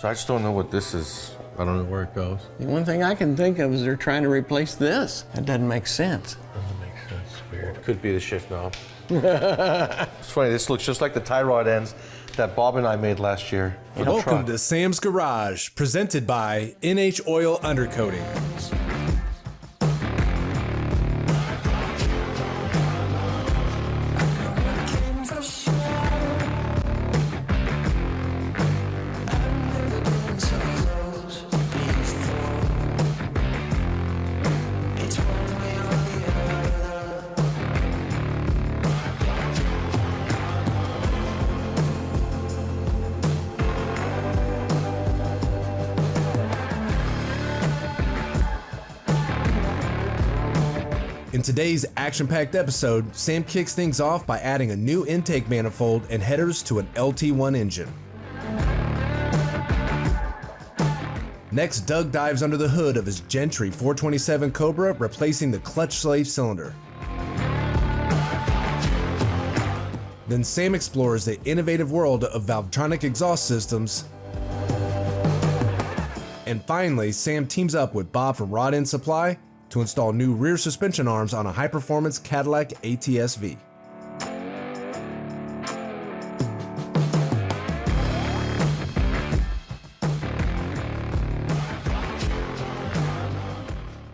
So I just don't know what this is. I don't know where it goes. The one thing I can think of is they're trying to replace this. That doesn't make sense. Doesn't make sense. It's weird. Could be the shift knob. It's funny, this looks just like the tie rod ends that Bob and I made last year. Welcome to Sam's Garage, presented by NH Oil Undercoating. In today's action-packed episode, Sam kicks things off by adding a new intake manifold and headers to an LT1 engine. Next, Doug dives under the hood of his Gentry 427 Cobra, replacing the clutch slave cylinder. Then Sam explores the innovative world of Valvetronic Exhaust systems. And finally, Sam teams up with Bob from Rodin Supply to install new rear suspension arms on a high-performance Cadillac ATSV.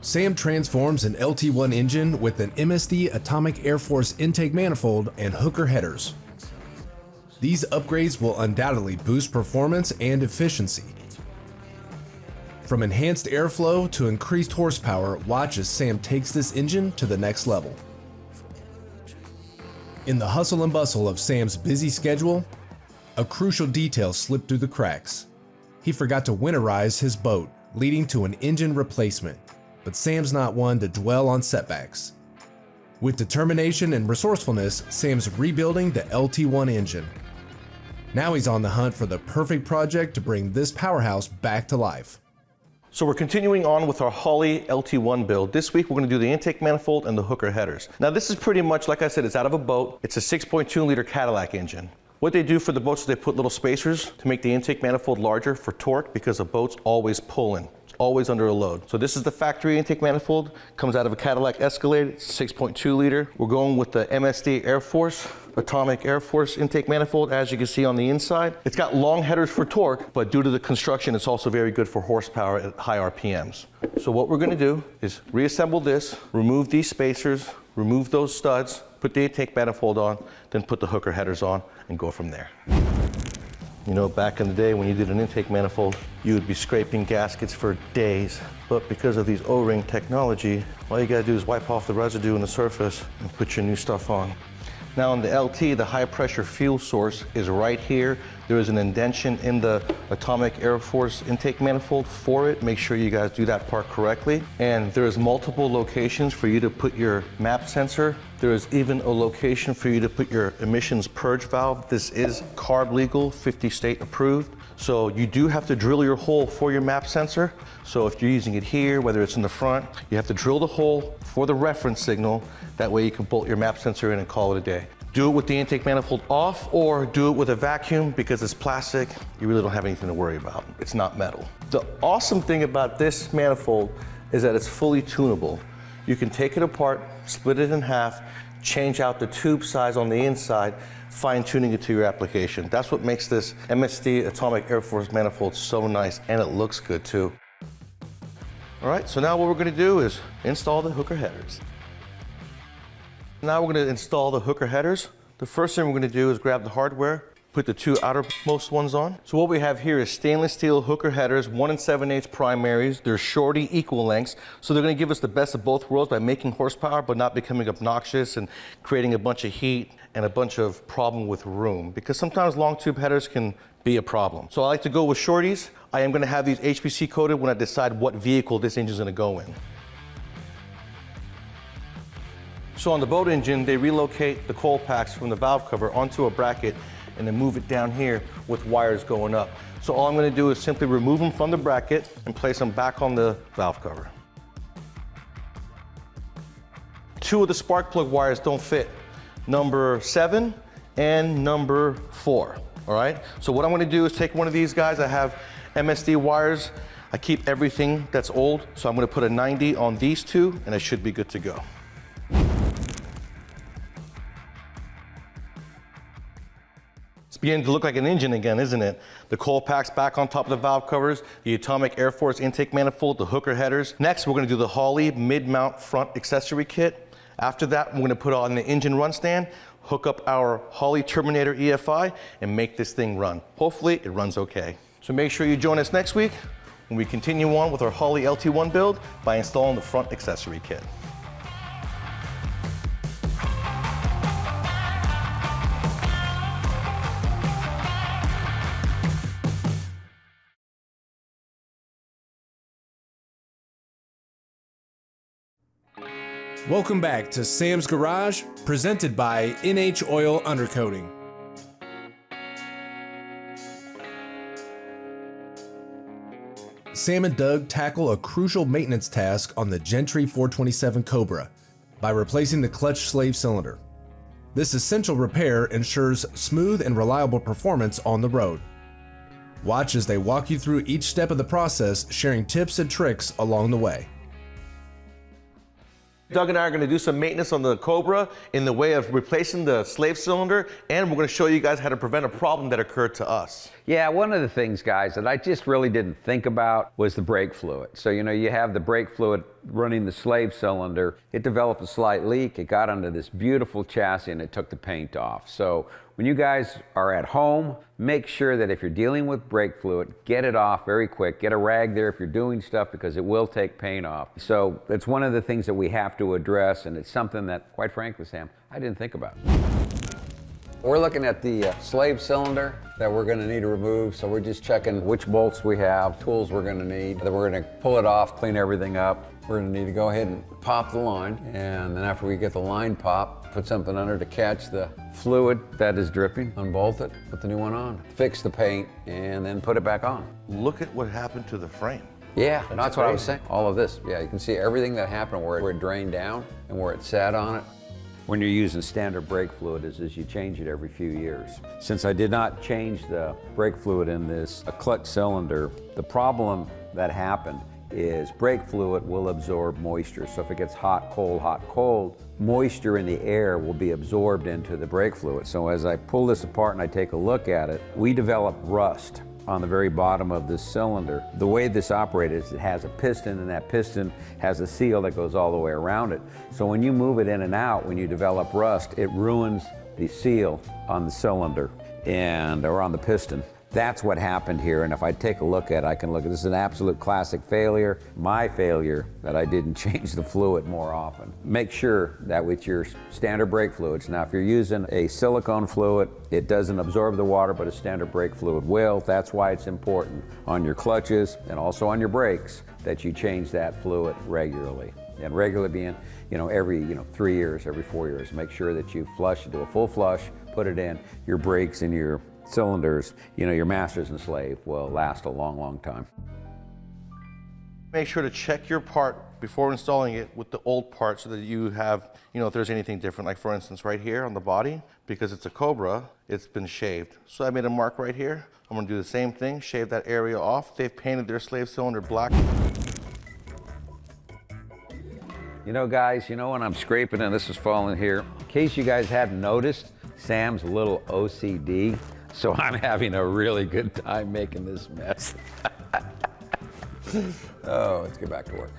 Sam transforms an LT1 engine with an MSD Atomic Air Force intake manifold and hooker headers. These upgrades will undoubtedly boost performance and efficiency. From enhanced airflow to increased horsepower, watch as Sam takes this engine to the next level. In the hustle and bustle of Sam's busy schedule, a crucial detail slipped through the cracks. He forgot to winterize his boat, leading to an engine replacement. But Sam's not one to dwell on setbacks. With determination and resourcefulness, Sam's rebuilding the LT1 engine. Now he's on the hunt for the perfect project to bring this powerhouse back to life. So we're continuing on with our Holley LT1 build. This week we're going to do the intake manifold and the hooker headers. Now this is pretty much, like I said, it's out of a boat. It's a 6.2 liter Cadillac engine. What they do for the boats is they put little spacers to make the intake manifold larger for torque because a boat's always pulling. It's always under a load. So this is the factory intake manifold. Comes out of a Cadillac Escalade. It's 6.2 liter. We're going with the MSD Air Force, Atomic Air Force intake manifold, as you can see on the inside. It's got long headers for torque, but due to the construction, it's also very good for horsepower at high RPMs. So what we're gonna do is reassemble this, remove these spacers, remove those studs, put the intake manifold on, then put the hooker headers on and go from there. You know, back in the day when you did an intake manifold, you would be scraping gaskets for days. But because of these O-ring technology, all you gotta do is wipe off the residue on the surface and put your new stuff on. Now on the LT, the high pressure fuel source is right here. There is an indentation in the Atomic Air Force intake manifold for it. Make sure you guys do that part correctly. And there is multiple locations for you to put your map sensor. There is even a location for you to put your emissions purge valve. This is CARB legal, 50 state approved. So you do have to drill your hole for your map sensor. So if you're using it here, whether it's in the front, you have to drill the hole for the reference signal. That way you can bolt your map sensor in and call it a day. Do it with the intake manifold off or do it with a vacuum because it's plastic. You really don't have anything to worry about. It's not metal. The awesome thing about this manifold is that it's fully tunable. You can take it apart, split it in half, change out the tube size on the inside, fine-tuning it to your application. That's what makes this MSD Atomic Air Force manifold so nice, and it looks good too. All right, so now what we're gonna do is install the hooker headers. Now we're going to install the hooker headers. The first thing we're going to do is grab the hardware, put the two outermost ones on. So what we have here is stainless steel hooker headers, 1 7/8 primaries. They're shorty equal lengths. So they're going to give us the best of both worlds by making horsepower, but not becoming obnoxious and creating a bunch of heat and a bunch of problem with room. Because sometimes long tube headers can be a problem. So I like to go with shorties. I am going to have these HPC coated when I decide what vehicle this engine is going to go in. So on the boat engine, they relocate the coil packs from the valve cover onto a bracket and then move it down here with wires going up. So all I'm going to do is simply remove them from the bracket and place them back on the valve cover. Two of the spark plug wires don't fit, number 7 and number 4. All right, so what I'm going to do is take one of these guys. I have MSD wires, I keep everything that's old, so I'm gonna put a 90 on these two, and it should be good to go. It's beginning to look like an engine again, isn't it? The coil pack's back on top of the valve covers, the Atomic Air Force intake manifold, the hooker headers. Next, we're gonna do the Holley mid-mount front accessory kit. After that, we're gonna put on the engine run stand, hook up our Holley Terminator EFI, and make this thing run. Hopefully, it runs okay. So make sure you join us next week when we continue on with our Holley LT1 build by installing the front accessory kit. Welcome back to Sam's Garage, presented by NH Oil Undercoating. Sam and Doug tackle a crucial maintenance task on the Gentry 427 Cobra by replacing the clutch slave cylinder. This essential repair ensures smooth and reliable performance on the road. Watch as they walk you through each step of the process, sharing tips and tricks along the way. Doug and I are going to do some maintenance on the Cobra in the way of replacing the slave cylinder, and we're going to show you guys how to prevent a problem that occurred to us. Yeah, one of the things, guys, that I just really didn't think about was the brake fluid. So, you know, you have the brake fluid running the slave cylinder. It developed a slight leak. It got under this beautiful chassis and it took the paint off. So when you guys are at home, make sure that if you're dealing with brake fluid, get it off very quick. Get a rag there if you're doing stuff because it will take paint off. So that's one of the things that we have to address, and it's something that, quite frankly, Sam, I didn't think about. We're looking at the slave cylinder that we're going to need to remove, so we're just checking which bolts we have, tools we're going to need. Then we're going to pull it off, clean everything up. We're going to need to go ahead and pop the line, and then after we get the line popped, put something under to catch the fluid that is dripping, unbolt it, put the new one on, fix the paint, and then put it back on. Look at what happened to the frame. Yeah, that's what I was saying. All of this, yeah, you can see everything that happened where it drained down and where it sat on it. When you're using standard brake fluid is you change it every few years. Since I did not change the brake fluid in this clutch cylinder, the problem that happened is brake fluid will absorb moisture. So if it gets hot, cold, moisture in the air will be absorbed into the brake fluid. So as I pull this apart and I take a look at it, we develop rust on the very bottom of this cylinder. The way this operates is it has a piston, and that piston has a seal that goes all the way around it. So when you move it in and out, when you develop rust, it ruins the seal on the cylinder or on the piston. That's what happened here, and if I take a look at it, I can look at this is an absolute classic failure. My failure that I didn't change the fluid more often. Make sure that with your standard brake fluids, now if you're using a silicone fluid, it doesn't absorb the water, but a standard brake fluid will. That's why it's important on your clutches and also on your brakes that you change that fluid regularly. And regularly being, every 3 years, every 4 years. Make sure that you flush, do a full flush, put it in. Your brakes and your cylinders, your masters and slave will last a long, long time. Make sure to check your part before installing it with the old part so that you have, if there's anything different, like for instance right here on the body, because it's a Cobra, it's been shaved. So I made a mark right here. I'm gonna do the same thing, shave that area off. They've painted their slave cylinder black. Guys, when I'm scraping and this is falling here, in case you guys hadn't noticed, Sam's a little OCD. So I'm having a really good time making this mess. Oh, let's get back to work.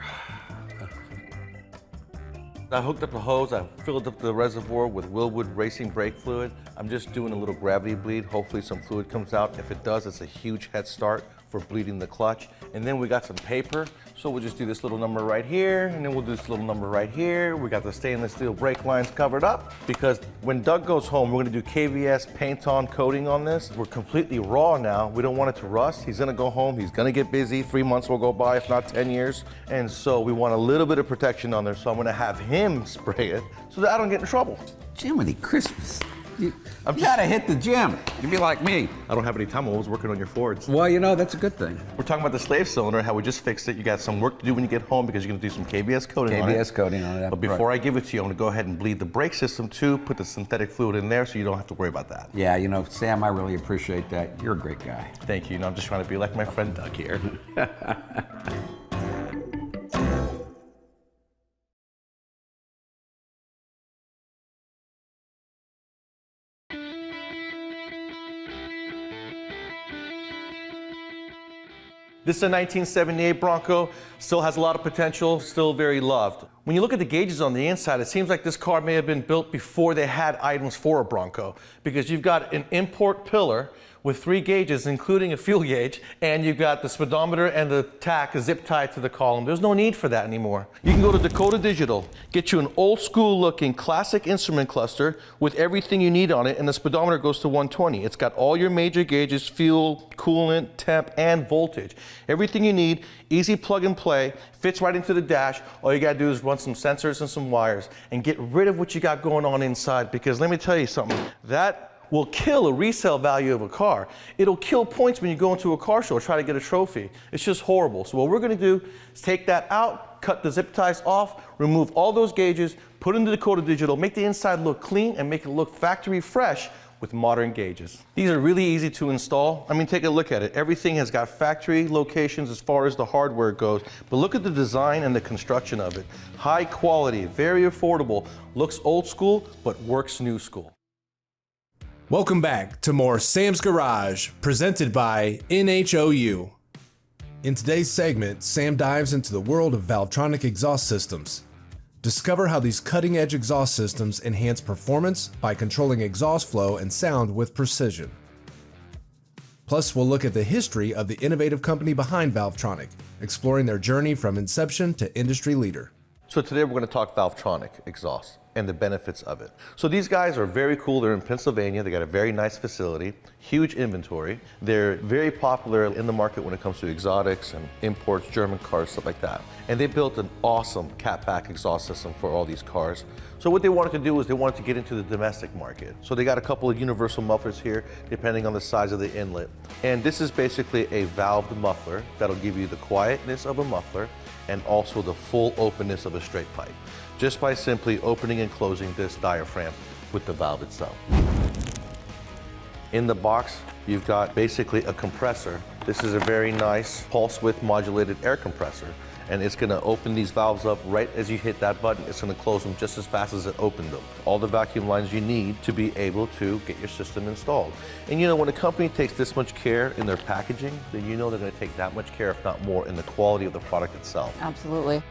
I hooked up the hose, I filled up the reservoir with Wilwood Racing brake fluid. I'm just doing a little gravity bleed. Hopefully some fluid comes out. If it does, it's a huge head start for bleeding the clutch. And then we got some paper. So we'll just do this little number right here, and then we'll do this little number right here. We got the stainless steel brake lines covered up, because when Doug goes home, we're gonna do KVS paint-on coating on this. We're completely raw now. We don't want it to rust. He's gonna go home, he's gonna get busy. 3 months will go by, if not 10 years. And so we want a little bit of protection on there, so I'm gonna have him spray it so that I don't get in trouble. Jiminy Christmas. You gotta hit the gym. You'd be like me. I don't have any time. I'm always working on your Fords. Well, you know, that's a good thing. We're talking about the slave cylinder, how we just fixed it. You got some work to do when you get home because you're gonna do some KBS coating on it. KBS coating on it. But before I give it to you, I'm gonna go ahead and bleed the brake system too, put the synthetic fluid in there so you don't have to worry about that. Yeah, you know, Sam, I really appreciate that. You're a great guy. Thank you. You know, I'm just trying to be like my friend Doug here. This is a 1978 Bronco, still has a lot of potential, still very loved. When you look at the gauges on the inside, it seems like this car may have been built before they had items for a Bronco, because you've got an import pillar with 3 gauges, including a fuel gauge, and you've got the speedometer and the tach zip tied to the column. There's no need for that anymore. You can go to Dakota Digital, get you an old school looking classic instrument cluster with everything you need on it, and the speedometer goes to 120. It's got all your major gauges, fuel, coolant, temp, and voltage. Everything you need, easy plug and play, fits right into the dash. All you gotta do is run some sensors and some wires and get rid of what you got going on inside, because let me tell you something, that will kill a resale value of a car. It'll kill points when you go into a car show or try to get a trophy. It's just horrible. So what we're gonna do is take that out, cut the zip ties off, remove all those gauges, put it into Dakota Digital, make the inside look clean and make it look factory fresh with modern gauges. These are really easy to install. I mean, take a look at it. Everything has got factory locations as far as the hardware goes, but look at the design and the construction of it. High quality, very affordable, looks old school, but works new school. Welcome back to more Sam's Garage, presented by NHOU. In today's segment, Sam dives into the world of Valtronic exhaust systems. Discover how these cutting-edge exhaust systems enhance performance by controlling exhaust flow and sound with precision. Plus, we'll look at the history of the innovative company behind Valvetronic, exploring their journey from inception to industry leader. So today we're going to talk Valvetronic Exhaust and the benefits of it. So these guys are very cool. They're in Pennsylvania. They got a very nice facility, huge inventory. They're very popular in the market when it comes to exotics and imports, German cars, stuff like that. And they built an awesome catback exhaust system for all these cars. So what they wanted to do was they wanted to get into the domestic market. So they got a couple of universal mufflers here, depending on the size of the inlet. And this is basically a valved muffler that'll give you the quietness of a muffler and also the full openness of a straight pipe, just by simply opening and closing this diaphragm with the valve itself. In the box, you've got basically a compressor. This is a very nice pulse width modulated air compressor, and it's gonna open these valves up right as you hit that button. It's gonna close them just as fast as it opened them. All the vacuum lines you need to be able to get your system installed. And you know, when a company takes this much care in their packaging, then you know they're gonna take that much care, if not more, in the quality of the product itself. Absolutely.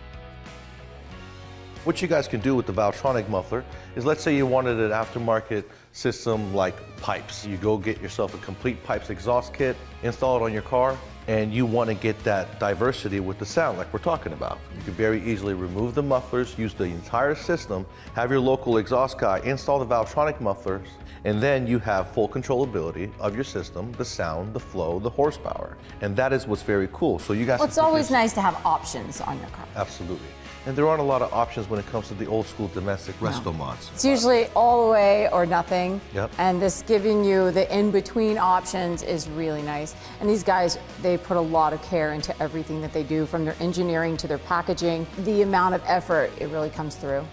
What you guys can do with the Valtronic muffler is, let's say you wanted an aftermarket system like pipes. You go get yourself a complete pipes exhaust kit, install it on your car, and you want to get that diversity with the sound like we're talking about. You can very easily remove the mufflers, use the entire system, have your local exhaust guy install the Valtronic mufflers, and then you have full controllability of your system, the sound, the flow, the horsepower. And that is what's very cool. So you guys— Well, it's always nice to have options on your car. Absolutely. And there aren't a lot of options when it comes to the old school domestic resto mods. It's usually all the way or nothing. Yep. And this giving you the in-between options is really nice. And these guys, they put a lot of care into everything that they do, from their engineering to their packaging. The amount of effort, it really comes through.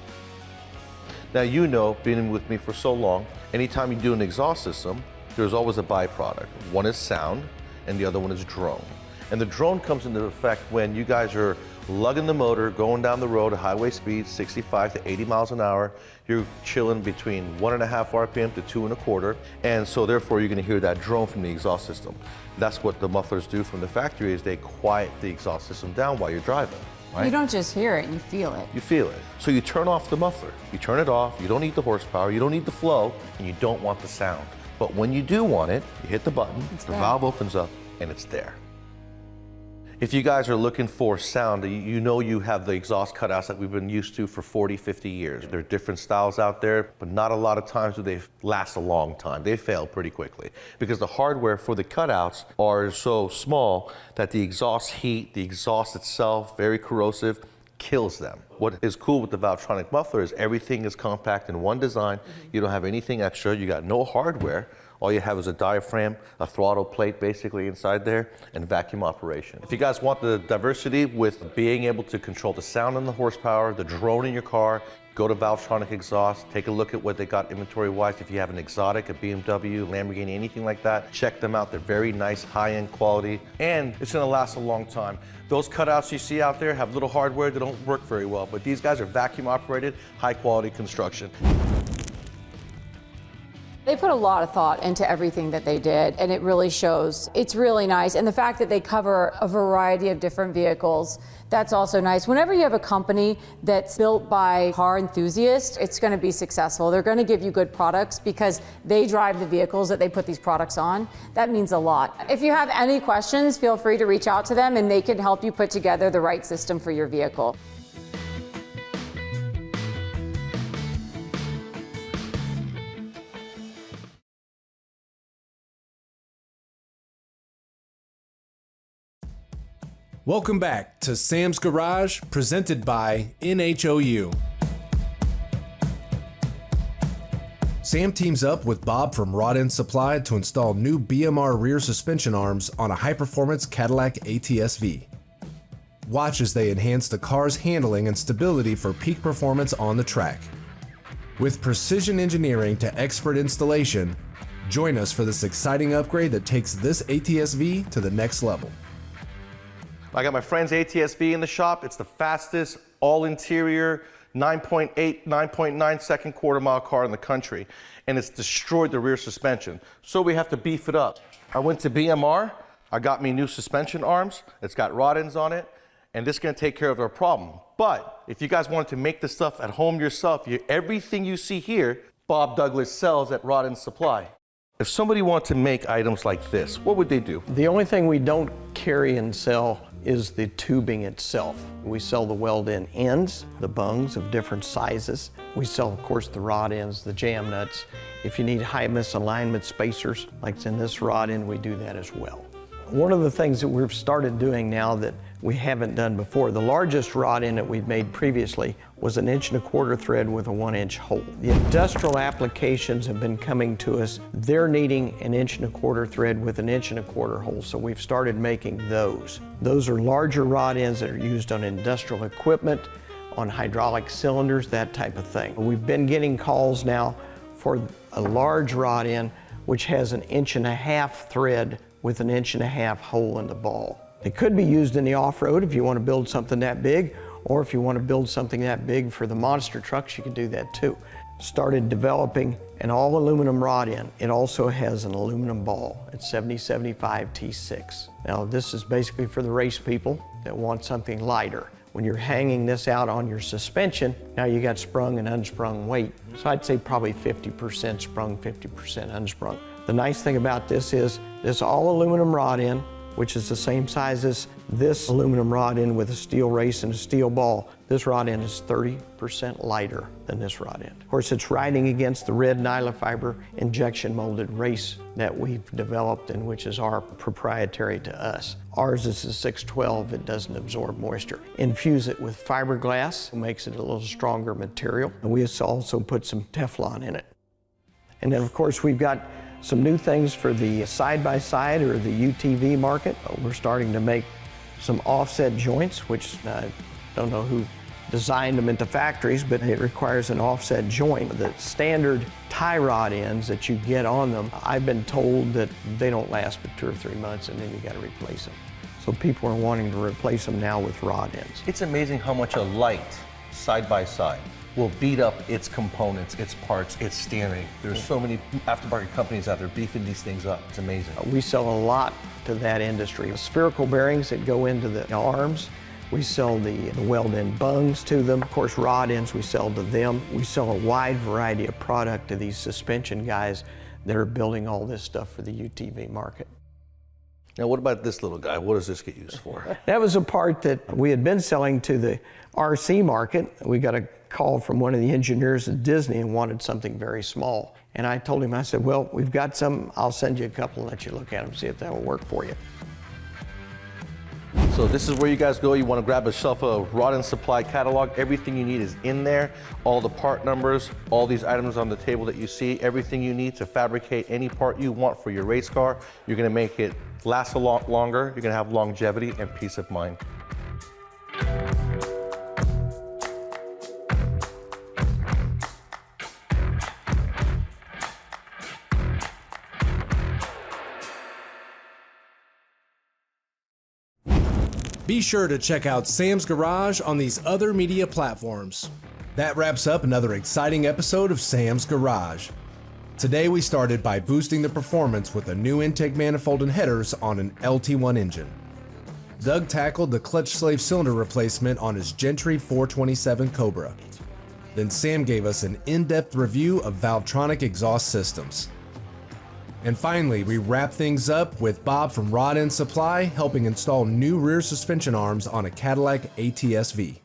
Now, you know, being with me for so long, anytime you do an exhaust system, there's always a byproduct. One is sound, and the other one is drone. And the drone comes into effect when you guys are lugging the motor, going down the road at highway speeds, 65 to 80 miles an hour. You're chilling between 1.5 RPM to 2.25. And so therefore you're gonna hear that drone from the exhaust system. That's what the mufflers do from the factory, is they quiet the exhaust system down while you're driving. Right? You don't just hear it, you feel it. You feel it. So you turn off the muffler. You turn it off, you don't need the horsepower, you don't need the flow, and you don't want the sound. But when you do want it, you hit the button, the valve opens up, and it's there. If you guys are looking for sound, you know you have the exhaust cutouts that we've been used to for 40, 50 years. There are different styles out there, but not a lot of times do they last a long time. They fail pretty quickly because the hardware for the cutouts are so small that the exhaust heat, the exhaust itself, very corrosive, kills them. What is cool with the Valtronic muffler is everything is compact in one design. You don't have anything extra. You got no hardware. All you have is a diaphragm, a throttle plate basically inside there, and vacuum operation. If you guys want the diversity with being able to control the sound and the horsepower, the drone in your car, go to Valvetronic Exhaust, take a look at what they got inventory-wise. If you have an exotic, a BMW, Lamborghini, anything like that, check them out. They're very nice, high-end quality, and it's gonna last a long time. Those cutouts you see out there have little hardware that don't work very well, but these guys are vacuum-operated, high-quality construction. They put a lot of thought into everything that they did, and it really shows. It's really nice. And the fact that they cover a variety of different vehicles, that's also nice. Whenever you have a company that's built by car enthusiasts, it's going to be successful. They're going to give you good products because they drive the vehicles that they put these products on. That means a lot. If you have any questions, feel free to reach out to them and they can help you put together the right system for your vehicle. Welcome back to Sam's Garage, presented by NHOU. Sam teams up with Bob from Rodin Supply to install new BMR rear suspension arms on a high-performance Cadillac ATSV. Watch as they enhance the car's handling and stability for peak performance on the track. With precision engineering to expert installation, join us for this exciting upgrade that takes this ATSV to the next level. I got my friend's ATSV in the shop. It's the fastest all-interior 9.8, 9.9 second quarter-mile car in the country, and it's destroyed the rear suspension. So we have to beef it up. I went to BMR. I got me new suspension arms. It's got Rodins on it, and this is going to take care of our problem. But if you guys wanted to make this stuff at home yourself, everything you see here, Bob Douglas sells at Rodin Supply. If somebody wanted to make items like this, what would they do? The only thing we don't carry and sell is the tubing itself. We sell the weld-in ends, the bungs of different sizes. We sell, of course, the rod ends, the jam nuts. If you need high misalignment spacers, like in this rod end, we do that as well. One of the things that we've started doing now that we haven't done before, the largest rod end that we've made previously was 1.25 inch thread with a 1-inch hole. The industrial applications have been coming to us. They're needing 1.25 inch thread with 1.25 inch hole, so we've started making those. Those are larger rod ends that are used on industrial equipment, on hydraulic cylinders, that type of thing. We've been getting calls now for a large rod end which has 1.5 inch thread with 1.5 inch hole in the ball. It could be used in the off-road if you want to build something that big, or if you want to build something that big for the monster trucks, you can do that too. Started developing an all aluminum rod end. It also has an aluminum ball. It's 7075 T6. Now this is basically for the race people that want something lighter. When you're hanging this out on your suspension, now you got sprung and unsprung weight. So I'd say probably 50% sprung, 50% unsprung. The nice thing about this is this all aluminum rod end, which is the same size as this aluminum rod end with a steel race and a steel ball. This rod end is 30% lighter than this rod end. Of course, it's riding against the red nylon fiber injection molded race that we've developed and which is our proprietary to us. Ours is a 612, it doesn't absorb moisture. Infuse it with fiberglass, it makes it a little stronger material. And we also put some Teflon in it. And then of course we've got some new things for the side-by-side or the UTV market. We're starting to make some offset joints, which I don't know who designed them into factories, but it requires an offset joint. The standard tie rod ends that you get on them, I've been told that they don't last but 2 or 3 months and then you gotta replace them. So people are wanting to replace them now with rod ends. It's amazing how much a light side-by-side will beat up its components, its parts, its steering. There's so many aftermarket companies out there beefing these things up. It's amazing. We sell a lot to that industry. Spherical bearings that go into the arms. We sell the weld-in bungs to them. Of course, rod ends we sell to them. We sell a wide variety of product to these suspension guys that are building all this stuff for the UTV market. Now, what about this little guy? What does this get used for? That was a part that we had been selling to the RC market. We got a call from one of the engineers at Disney and wanted something very small. And I told him, I said, well, we've got some, I'll send you a couple and let you look at them, see if that will work for you. So this is where you guys go. You want to grab a shelf of Rodin Supply catalog. Everything you need is in there. All the part numbers, all these items on the table that you see, everything you need to fabricate any part you want for your race car. You're going to make it last a lot longer. You're going to have longevity and peace of mind. Be sure to check out Sam's Garage on these other media platforms. That wraps up another exciting episode of Sam's Garage. Today we started by boosting the performance with a new intake manifold and headers on an LT1 engine. Doug tackled the clutch slave cylinder replacement on his Gentry 427 Cobra. Then Sam gave us an in-depth review of Valtronic Exhaust systems. And finally, we wrap things up with Bob from Rodin Supply helping install new rear suspension arms on a Cadillac ATSV.